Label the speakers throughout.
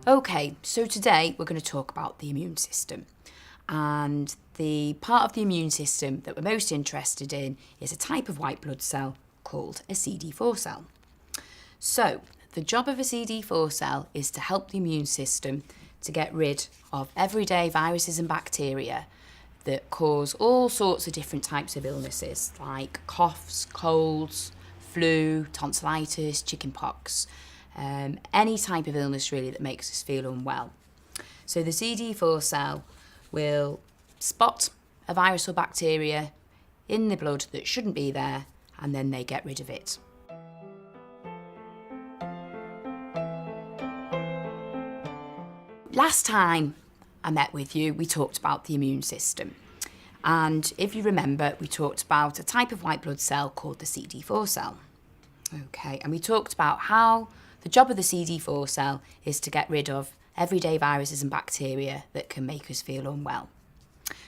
Speaker 1: Okay, so today we're going to talk about the immune system. And the part of the immune system that we're most interested in is a type of white blood cell called a CD4 cell. So, the job of a CD4 cell is to help the immune system to get rid of everyday viruses and bacteria that cause all sorts of different types of illnesses like coughs, colds, flu, tonsillitis, chickenpox, any type of illness really that makes us feel unwell. So the CD4 cell will spot a virus or bacteria in the blood that shouldn't be there, and then they get rid of it. Last time I met with you, we talked about the immune system. And if you remember, we talked about a type of white blood cell called the CD4 cell. Okay, and we talked about how the job of the CD4 cell is to get rid of everyday viruses and bacteria that can make us feel unwell.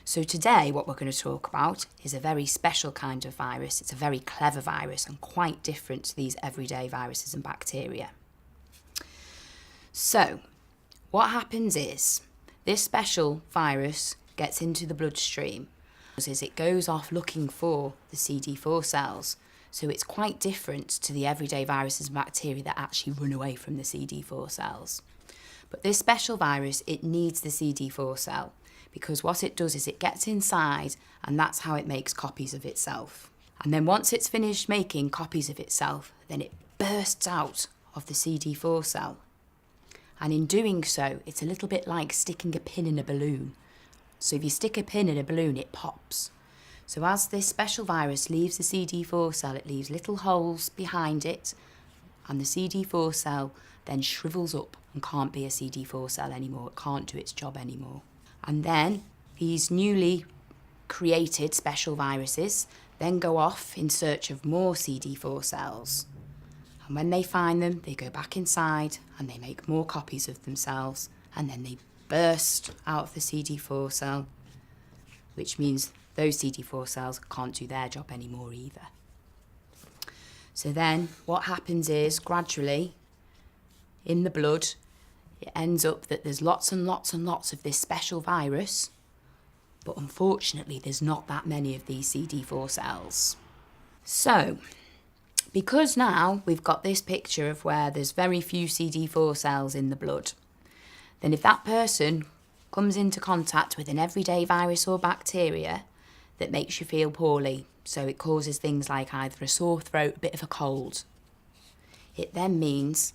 Speaker 1: So today what we're going to talk about is a very special kind of virus. It's a very clever virus and quite different to these everyday viruses and bacteria. So what happens is this special virus gets into the bloodstream as it goes off looking for the CD4 cells. So it's quite different to the everyday viruses and bacteria that actually run away from the CD4 cells. But this special virus, it needs the CD4 cell because what it does is it gets inside and that's how it makes copies of itself. And then once it's finished making copies of itself, then it bursts out of the CD4 cell. And in doing so, it's a little bit like sticking a pin in a balloon. So if you stick a pin in a balloon, it pops. So as this special virus leaves the CD4 cell, it leaves little holes behind it, and the CD4 cell then shrivels up and can't be a CD4 cell anymore. It can't do its job anymore. And then these newly created special viruses then go off in search of more CD4 cells. And when they find them, they go back inside and they make more copies of themselves, and then they burst out of the CD4 cell, which means those CD4 cells can't do their job anymore either. So then what happens is gradually in the blood, it ends up that there's lots and lots and lots of this special virus, but unfortunately there's not that many of these CD4 cells. So because now we've got this picture of where there's very few CD4 cells in the blood, then if that person comes into contact with an everyday virus or bacteria that makes you feel poorly, so it causes things like either a sore throat, a bit of a cold, it then means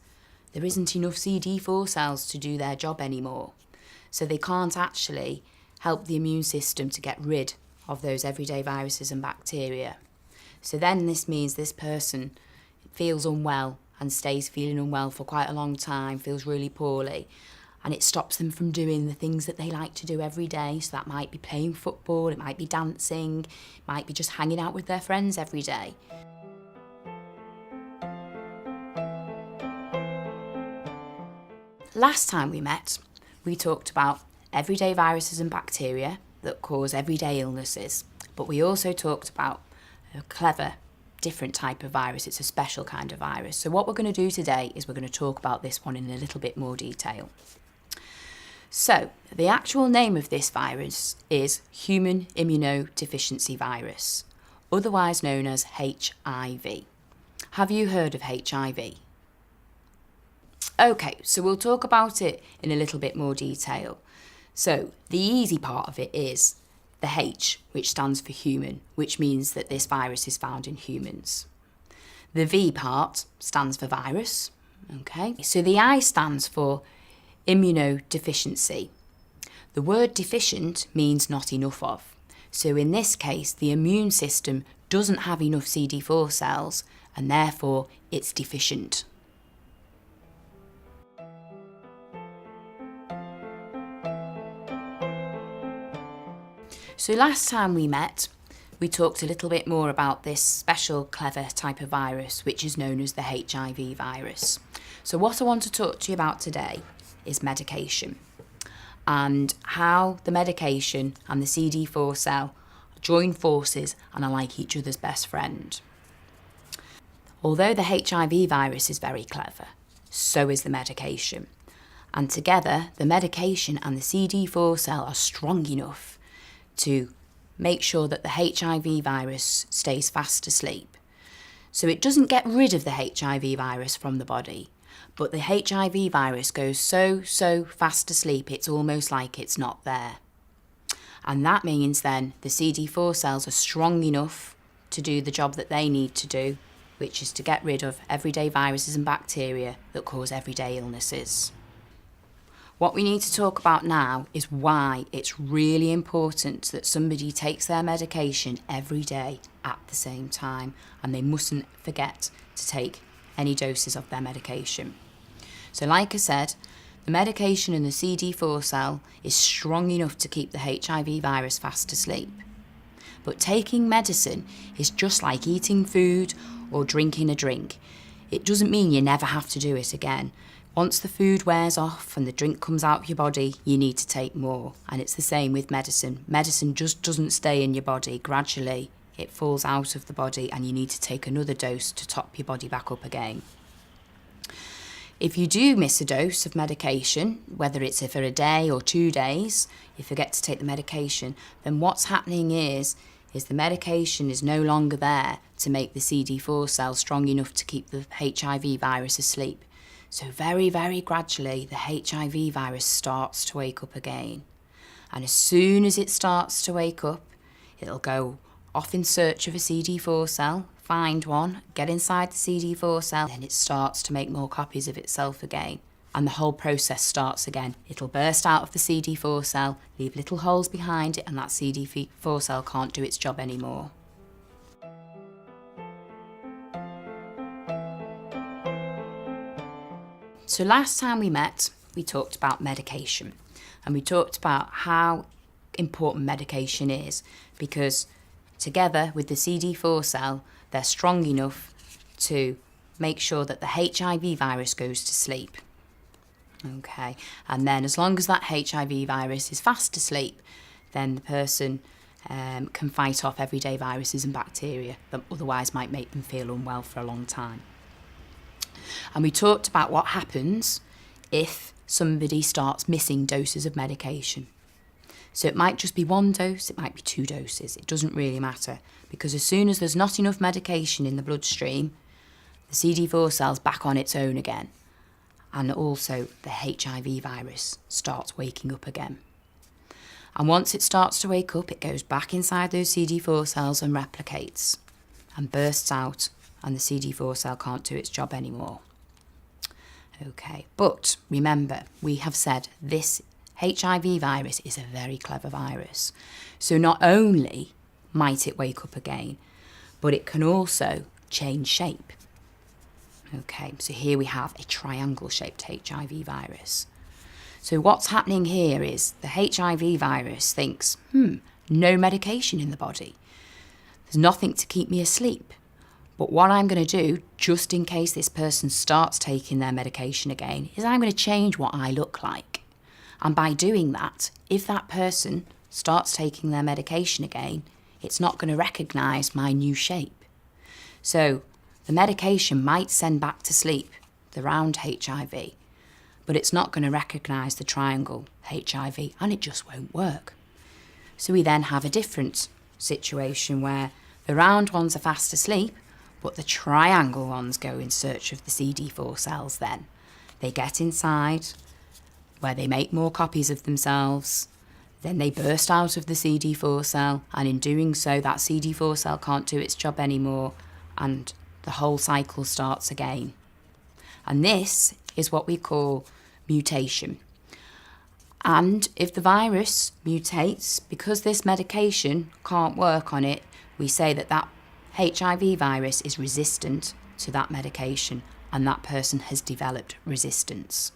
Speaker 1: there isn't enough CD4 cells to do their job anymore. So they can't actually help the immune system to get rid of those everyday viruses and bacteria. So then this means this person feels unwell and stays feeling unwell for quite a long time, feels really poorly, and it stops them from doing the things that they like to do every day. So that might be playing football, it might be dancing, it might be just hanging out with their friends every day. Last time we met, we talked about everyday viruses and bacteria that cause everyday illnesses, but we also talked about a clever, different type of virus. It's a special kind of virus. So what we're going to do today is we're going to talk about this one in a little bit more detail. So the actual name of this virus is human immunodeficiency virus, otherwise known as HIV. Have you heard of HIV? Okay, so we'll talk about it in a little bit more detail. So the easy part of it is the H, which stands for human, which means that this virus is found in humans. The V part stands for virus, okay? So the I stands for immunodeficiency. The word deficient means not enough of. So in this case, the immune system doesn't have enough CD4 cells and therefore it's deficient. So last time we met, we talked a little bit more about this special clever type of virus, which is known as the HIV virus. So what I want to talk to you about today is medication and how the medication and the CD4 cell join forces and are like each other's best friend. Although the HIV virus is very clever, so is the medication. And together, the medication and the CD4 cell are strong enough to make sure that the HIV virus stays fast asleep. So it doesn't get rid of the HIV virus from the body, but the HIV virus goes so fast asleep it's almost like it's not there. And that means then the CD4 cells are strong enough to do the job that they need to do, which is to get rid of everyday viruses and bacteria that cause everyday illnesses. What we need to talk about now is why it's really important that somebody takes their medication every day at the same time, and they mustn't forget to take any doses of their medication. So like I said, the medication in the CD4 cell is strong enough to keep the HIV virus fast asleep. But taking medicine is just like eating food or drinking a drink. It doesn't mean you never have to do it again. Once the food wears off and the drink comes out of your body, you need to take more. And it's the same with medicine. Medicine just doesn't stay in your body. Gradually, it falls out of the body and you need to take another dose to top your body back up again. If you do miss a dose of medication, whether it's for a day or 2 days, you forget to take the medication, then what's happening is the medication is no longer there to make the CD4 cells strong enough to keep the HIV virus asleep. So very gradually, the HIV virus starts to wake up again. And as soon as it starts to wake up, it'll go off in search of a CD4 cell, find one, get inside the CD4 cell, and it starts to make more copies of itself again. And the whole process starts again. It'll burst out of the CD4 cell, leave little holes behind it, and that CD4 cell can't do its job anymore. So last time we met, we talked about medication, and we talked about how important medication is, because together with the CD4 cell, they're strong enough to make sure that the HIV virus goes to sleep. Okay, and then as long as that HIV virus is fast asleep, then the person can fight off everyday viruses and bacteria that otherwise might make them feel unwell for a long time. And we talked about what happens if somebody starts missing doses of medication. So it might just be 1 dose, it might be 2 doses, it doesn't really matter, because as soon as there's not enough medication in the bloodstream, the CD4 cell's back on its own again, and also the HIV virus starts waking up again. And once it starts to wake up, it goes back inside those CD4 cells and replicates and bursts out, and the CD4 cell can't do its job anymore. Okay, but remember, we have said this HIV virus is a very clever virus. So not only might it wake up again, but it can also change shape. Okay, so here we have a triangle-shaped HIV virus. So what's happening here is the HIV virus thinks, no medication in the body. There's nothing to keep me asleep. But what I'm going to do, just in case this person starts taking their medication again, is I'm going to change what I look like. And by doing that, if that person starts taking their medication again, it's not going to recognise my new shape. So the medication might send back to sleep the round HIV, but it's not going to recognise the triangle HIV, and it just won't work. So we then have a different situation where the round ones are fast asleep, but the triangle ones go in search of the CD4 cells then. They get inside, where they make more copies of themselves, then they burst out of the CD4 cell, and in doing so, that CD4 cell can't do its job anymore, and the whole cycle starts again. And this is what we call mutation. And if the virus mutates, because this medication can't work on it, we say that that HIV virus is resistant to that medication, and that person has developed resistance.